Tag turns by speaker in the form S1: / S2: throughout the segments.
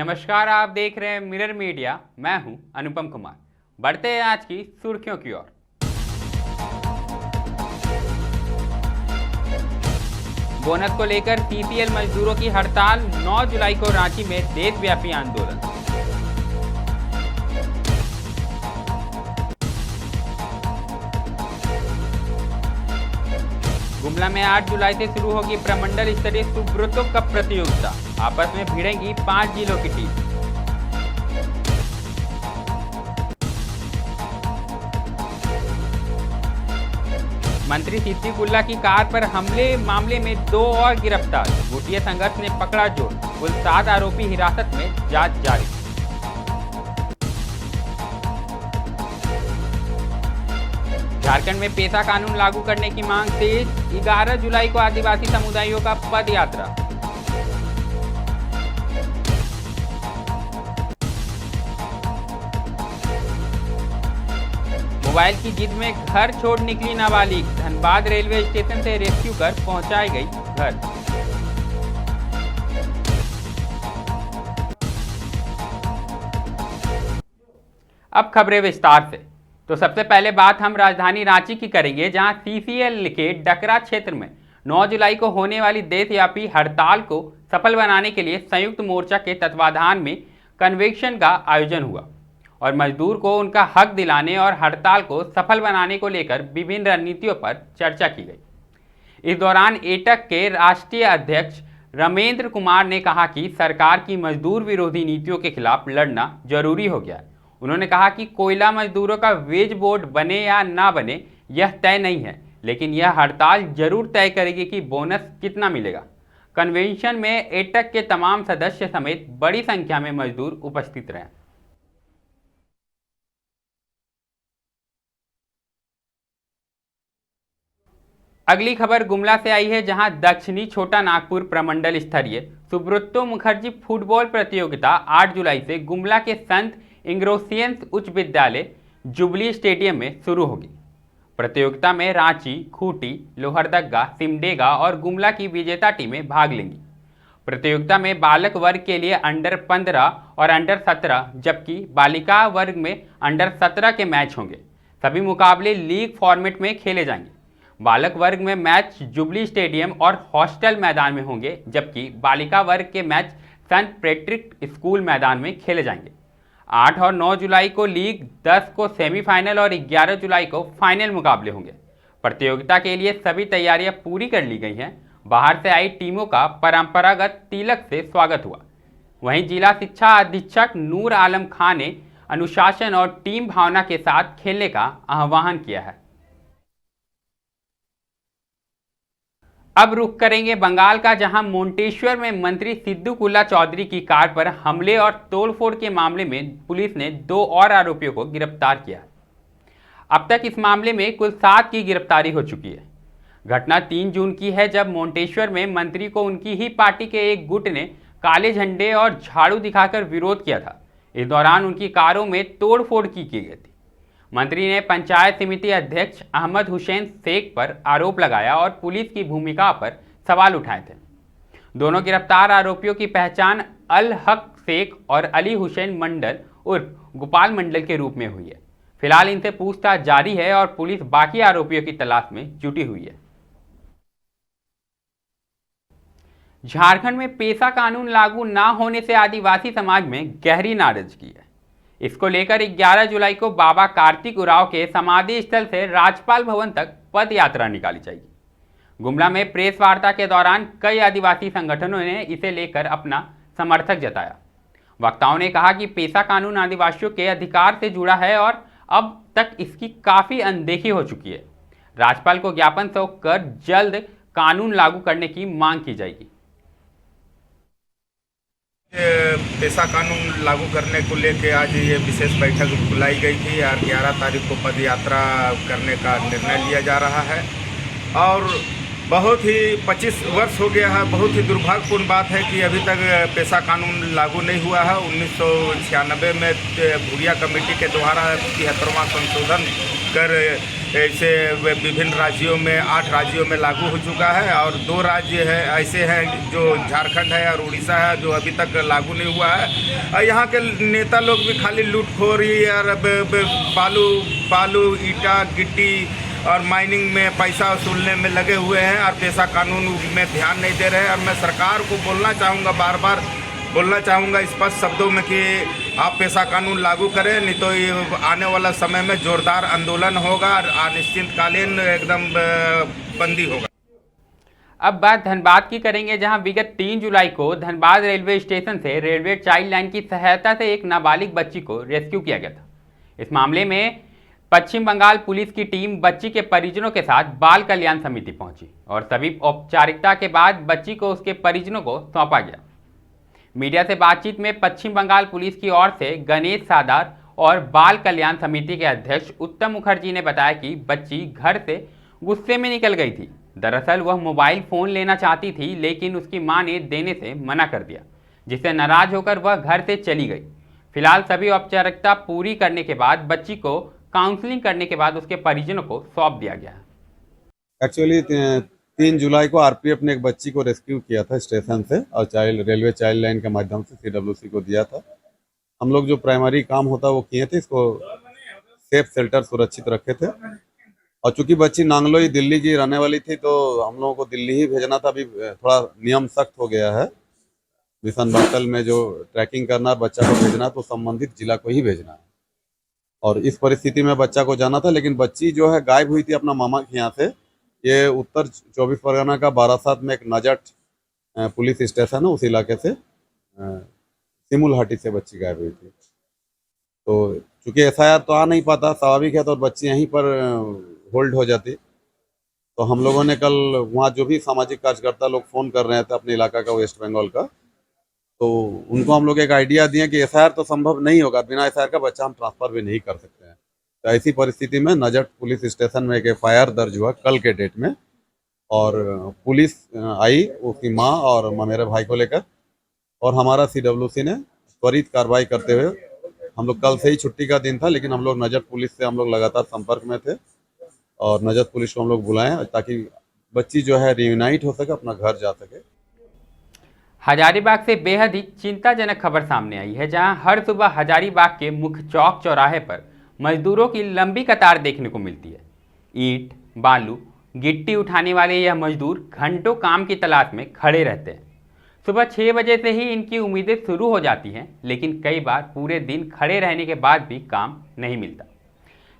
S1: नमस्कार, आप देख रहे हैं मिरर मीडिया। मैं हूं अनुपम कुमार। बढ़ते हैं आज की सुर्खियों की ओर। बोनस को लेकर सीसीएल मजदूरों की हड़ताल, 9 जुलाई को रांची में देशव्यापी आंदोलन। गुमला में 8 जुलाई से शुरू होगी प्रमंडल स्तरीय सुब्रतों कप प्रतियोगिता। आपस में भिड़ेंगी 5 जिलों की टीम। मंत्री सिद्दीक उल्ला की कार पर हमले मामले में 2 और गिरफ्तार। गुटिया संघर्ष ने पकड़ा जोर। कुल 7 आरोपी हिरासत में, जांच जारी। झारखंड में पेशा कानून लागू करने की मांग तेज। 11 जुलाई को आदिवासी समुदायों का पद यात्रा। मोबाइल की जिद में घर छोड़ निकली नाबालिग। धनबाद रेलवे स्टेशन से रेस्क्यू कर पहुंचाई गई घर। अब खबरें विस्तार से। तो सबसे पहले बात हम राजधानी रांची की करेंगे, जहां सीसीएल के डकरा क्षेत्र में 9 जुलाई को होने वाली देशव्यापी हड़ताल को सफल बनाने के लिए संयुक्त मोर्चा के तत्वाधान में कन्वेंशन का आयोजन हुआ और मजदूर को उनका हक दिलाने और हड़ताल को सफल बनाने को लेकर विभिन्न रणनीतियों पर चर्चा की गई। इस दौरान एटक के राष्ट्रीय अध्यक्ष रमेंद्र कुमार ने कहा कि सरकार की मजदूर विरोधी नीतियों के खिलाफ लड़ना जरूरी हो गया है। उन्होंने कहा कि कोयला मजदूरों का वेज बोर्ड बने या ना बने यह तय नहीं है, लेकिन यह हड़ताल जरूर तय करेगी कि बोनस कितना मिलेगा। कन्वेंशन में एटक के तमाम सदस्य समेत बड़ी संख्या में मजदूर उपस्थित रहे। अगली खबर गुमला से आई है, जहां दक्षिणी छोटा नागपुर प्रमंडल स्तरीय सुब्रतो मुखर्जी फुटबॉल प्रतियोगिता 8 जुलाई से गुमला के संत इंग्रोसियंस उच्च विद्यालय जुबली स्टेडियम में शुरू होगी। प्रतियोगिता में रांची, खूंटी, लोहरदगा, सिमडेगा और गुमला की विजेता टीमें भाग लेंगी। प्रतियोगिता में बालक वर्ग के लिए अंडर 15 और अंडर 17 जबकि बालिका वर्ग में अंडर 17 के मैच होंगे। सभी मुकाबले लीग फॉर्मेट में खेले जाएंगे। बालक वर्ग में मैच जुबली स्टेडियम और हॉस्टल मैदान में होंगे, जबकि बालिका वर्ग के मैच सेंट पैट्रिक स्कूल मैदान में खेले जाएंगे। 8 और 9 जुलाई को लीग, 10 को सेमीफाइनल और 11 जुलाई को फाइनल मुकाबले होंगे। प्रतियोगिता के लिए सभी तैयारियां पूरी कर ली गई हैं। बाहर से आई टीमों का परंपरागत तिलक से स्वागत हुआ। वहीं जिला शिक्षा अधीक्षक नूर आलम खान ने अनुशासन और टीम भावना के साथ खेलने का आह्वान किया है। अब रुख करेंगे बंगाल का, जहां मोंटेश्वर में मंत्री सिद्दीक उल्ला चौधरी की कार पर हमले और तोड़फोड़ के मामले में पुलिस ने 2 और आरोपियों को गिरफ्तार किया। अब तक इस मामले में कुल 7 की गिरफ्तारी हो चुकी है। घटना 3 जून की है, जब मोंटेश्वर में मंत्री को उनकी ही पार्टी के एक गुट ने काले झंडे और झाड़ू दिखाकर विरोध किया था। इस दौरान उनकी कारों में तोड़फोड़ की गई थी। मंत्री ने पंचायत समिति अध्यक्ष अहमद हुसैन शेख पर आरोप लगाया और पुलिस की भूमिका पर सवाल उठाए थे। दोनों गिरफ्तार आरोपियों की पहचान अल हक शेख और अली हुसैन मंडल उर्फ गोपाल मंडल के रूप में हुई है। फिलहाल इनसे पूछताछ जारी है और पुलिस बाकी आरोपियों की तलाश में जुटी हुई है। झारखंड में पेशा कानून लागू न होने से आदिवासी समाज में गहरी नाराजगी है। इसको लेकर 11 जुलाई को बाबा कार्तिक उरांव के समाधि स्थल से राज्यपाल भवन तक पद यात्रा निकाली जाएगी। गुमला में प्रेस वार्ता के दौरान कई आदिवासी संगठनों ने इसे लेकर अपना समर्थन जताया। वक्ताओं ने कहा कि पेशा कानून आदिवासियों के अधिकार से जुड़ा है और अब तक इसकी काफी अनदेखी हो चुकी है। राज्यपाल को ज्ञापन सौंप कर जल्द कानून लागू करने की मांग की जाएगी।
S2: पेशा कानून लागू करने को लेकर आज ये विशेष बैठक बुलाई गई थी और 11 तारीख को पद यात्रा करने का निर्णय लिया जा रहा है। और बहुत ही 25 वर्ष हो गया है। बहुत ही दुर्भाग्यपूर्ण बात है कि अभी तक पेशा कानून लागू नहीं हुआ है। 1996 में भूरिया कमेटी के द्वारा 73वां संशोधन कर ऐसे विभिन्न राज्यों में 8 राज्यों में लागू हो चुका है और 2 राज्य है ऐसे हैं जो झारखंड है और उड़ीसा है जो अभी तक लागू नहीं हुआ है। और यहाँ के नेता लोग भी खाली लूटखोरी और बालू ईटा गिट्टी और माइनिंग में पैसा वसूलने में लगे हुए हैं और पेशा कानून में ध्यान नहीं दे रहे हैं। और मैं सरकार को बोलना चाहूँगा, बार बार बोलना चाहूँगा स्पष्ट शब्दों में कि आप पेशा कानून लागू करें, नहीं तो ये आने वाला समय में जोरदार आंदोलन होगा और अनिश्चितकालीन एकदम बंदी होगा।
S1: अब बात धनबाद की करेंगे, जहां विगत 3 जुलाई को धनबाद रेलवे स्टेशन से रेलवे चाइल्ड लाइन की सहायता से एक नाबालिग बच्ची को रेस्क्यू किया गया था। इस मामले में पश्चिम बंगाल पुलिस की टीम बच्ची के परिजनों के साथ बाल कल्याण समिति पहुंची और सभी औपचारिकता के बाद बच्ची को उसके परिजनों को सौंपा गया। मीडिया से बातचीत में पश्चिम बंगाल पुलिस की ओर से गणेश सादार और बाल कल्याण समिति के अध्यक्ष उत्तम मुखर्जी ने बताया कि बच्ची घर से गुस्से में निकल गई थी। दरअसल वह मोबाइल फ़ोन लेना चाहती थी, लेकिन उसकी मां ने देने से मना कर दिया, जिससे नाराज होकर वह घर से चली गई। फिलहाल सभी औपचारिकता पूरी करने के बाद बच्ची को काउंसलिंग करने के बाद उसके परिजनों को सौंप दिया गया।
S3: एक्चुअली 3 जुलाई को आरपीएफ ने एक बच्ची को रेस्क्यू किया था स्टेशन से और रेलवे चाइल्ड लाइन के माध्यम से सीडब्ल्यूसी को दिया था। हम लोग जो प्राइमरी काम होता वो किए थे, इसको सेफ शेल्टर सुरक्षित रखे थे। और चूंकि बच्ची नांगलोई दिल्ली की रहने वाली थी तो हम लोगों को दिल्ली ही भेजना था। अभी थोड़ा नियम सख्त हो गया है, मिशन बाटल में जो ट्रैकिंग करना बच्चा को भेजना तो संबंधित जिला को ही भेजना है। और इस परिस्थिति में बच्चा को जाना था, लेकिन बच्ची जो है गायब हुई थी अपना मामा के यहाँ से। ये उत्तर 24 परगना का बारासात में एक नजट पुलिस स्टेशन है, उस इलाके से सिमुलहाटी से बच्ची गायब हुई थी। तो चूंकि एफआईआर तो आ नहीं पाता, स्वाभाविक है, तो बच्ची यहीं पर होल्ड हो जाती। तो हम लोगों ने कल वहाँ जो भी सामाजिक कार्यकर्ता लोग फ़ोन कर रहे थे अपने इलाका का, वेस्ट बंगाल का, तो उनको हम लोग एक आइडिया दिए कि एफआईआर तो संभव नहीं होगा, बिना एफआईआर का बच्चा हम ट्रांसफ़र भी नहीं कर सकते हैं। तो ऐसी परिस्थिति में नजट पुलिस स्टेशन में एक एफआईआर दर्ज हुआ कल के डेट में, और पुलिस आई उसकी माँ और मेरे भाई को लेकर, और हमारा सीडब्ल्यूसी ने त्वरित कार्रवाई करते हुए, हम लोग कल से ही छुट्टी का दिन था, लेकिन हम लोग नजट पुलिस से हम लोग लगातार संपर्क में थे और नजट पुलिस को हम लोग बुलाएं ताकि बच्ची जो है रियूनाइट हो सके, अपना घर जा सके।
S1: हजारीबाग से बेहद ही चिंताजनक खबर सामने आई है, जहां हर सुबह हजारीबाग के मुख्य चौक चौराहे पर मजदूरों की लंबी कतार देखने को मिलती है। ईंट, बालू, गिट्टी उठाने वाले यह मजदूर घंटों काम की तलाश में खड़े रहते हैं। सुबह 6 बजे से ही इनकी उम्मीदें शुरू हो जाती हैं, लेकिन कई बार पूरे दिन खड़े रहने के बाद भी काम नहीं मिलता।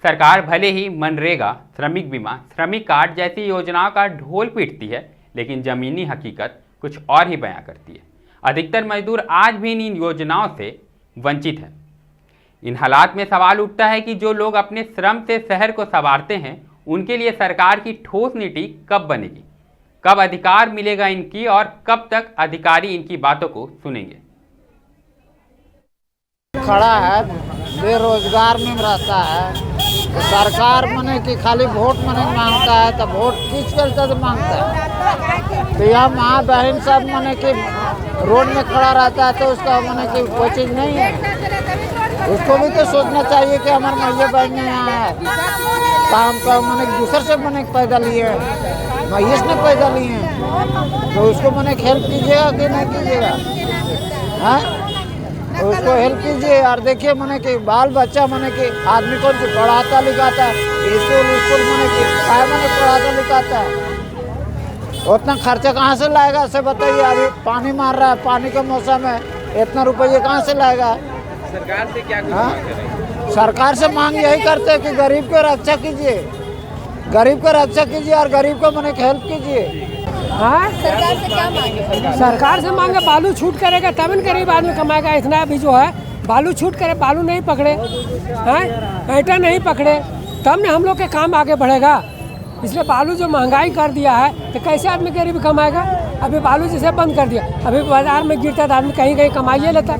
S1: सरकार भले ही मनरेगा, श्रमिक बीमा, श्रमिक कार्ड जैसी योजनाओं का ढोल पीटती है, लेकिन ज़मीनी हकीकत कुछ और ही बयां करती है। अधिकतर मजदूर आज भी इन योजनाओं से वंचित हैं। इन हालात में सवाल उठता है कि जो लोग अपने श्रम से शहर को संवारते हैं, उनके लिए सरकार की ठोस नीति कब बनेगी, कब अधिकार मिलेगा इनकी, और कब तक अधिकारी इनकी बातों को सुनेंगे।
S4: खड़ा है, बेरोजगार में रहता है, तो सरकार मने कि खाली वोट मने मांगता है, तो वोट किस करता तो मांगता है। तो यहाँ माँ बहन सब मने कि रोड में खड़ा रहता है, तो उसका मने कि कोई चीज़ नहीं है। उसको भी तो सोचना चाहिए कि हमारे मैया बहन यहाँ है, काम का मने दूसरे से मने पैदा लिए, मैस ने पैदा लिए, तो उसको मने हेल्प कीजिएगा कि नहीं कीजिएगा, हाँ? तो उसको हेल्प कीजिए। और देखिए मने कि बाल बच्चा मने कि आदमी को पढ़ाता लिखाता है, स्कूल मने कि मने पढ़ाता लिखाता है, उतना खर्चा कहाँ से लाएगा ऐसे बताइए। अभी पानी मार रहा है, पानी के मौसम है, इतना रुपये कहाँ से लाएगा।
S1: सरकार से क्या
S4: सरकार से मांग यही करते हैं कि गरीब को रक्षा कीजिए, गरीब को रक्षा कीजिए और गरीब को मने हेल्प कीजिए।
S5: हाँ, सरकार से क्या मांगे? सरकार से मांगे बालू छूट करेगा तब न गरीब आदमी कमाएगा। इतना भी जो है बालू छूट करे, बालू नहीं पकड़े हैं, ईंटा नहीं पकड़े, तब न हम लोग के काम आगे बढ़ेगा। इसलिए बालू जो महंगाई कर दिया है तो कैसे आदमी गरीब कमाएगा। अभी बालू जैसे बंद कर दिया, अभी बाजार में गिरता था, आदमी कहीं कहीं कमाइए लेता,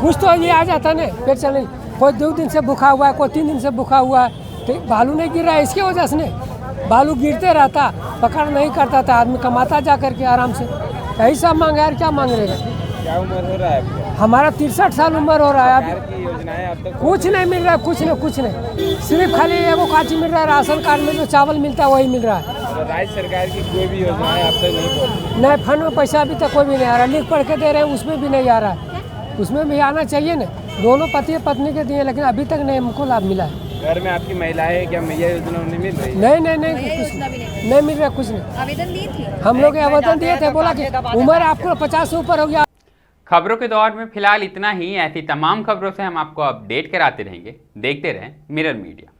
S5: कुछ तो ये आ जाता नहीं, पेट चलने। कोई 2 दिन से भूखा हुआ है, कोई 3 दिन से भूखा हुआ है, तो बालू नहीं गिर रहा है, इसकी वजह से नहीं। बालू गिरते रहता, पकड़ नहीं करता था, आदमी कमाता जा करके आराम से। यही सब मांग यार, क्या मांग रहेगा।
S6: क्या उम्र हो रहा है?
S5: हमारा 63 साल उम्र हो रहा है अभी।
S6: सरकार की योजनाएं अब तक
S5: कुछ नहीं मिल रहा, कुछ नहीं, सिर्फ खाली एगो काची मिल रहा है, राशन कार्ड में जो चावल मिलता है वही मिल रहा है।
S6: और राज्य सरकार की कोई भी योजनाएं अब तक नहीं पहुंची।
S5: नए फंड में पैसा अभी तक कोई भी नहीं आ रहा, लिख पढ़ के दे रहे हैं उसमें भी नहीं आ रहा है, उसमें भी आना चाहिए ना। दोनों पति पत्नी के दिए लेकिन अभी तक नहीं हमको लाभ मिला है।
S6: घर में आपकी महिलाएं क्या मैया योजना उन्हें मिल रही है?
S5: नहीं कुछ नहीं मिल रहा, कुछ नहीं।
S7: आवेदन दी थी,
S5: हम लोग आवेदन दिए थे, बोला कि उम्र आपको 50 से ऊपर हो गया।
S1: खबरों के दौर में फिलहाल इतना ही। ऐसी तमाम खबरों से हम आपको अपडेट कराते रहेंगे। देखते रहें मिरर मीडिया।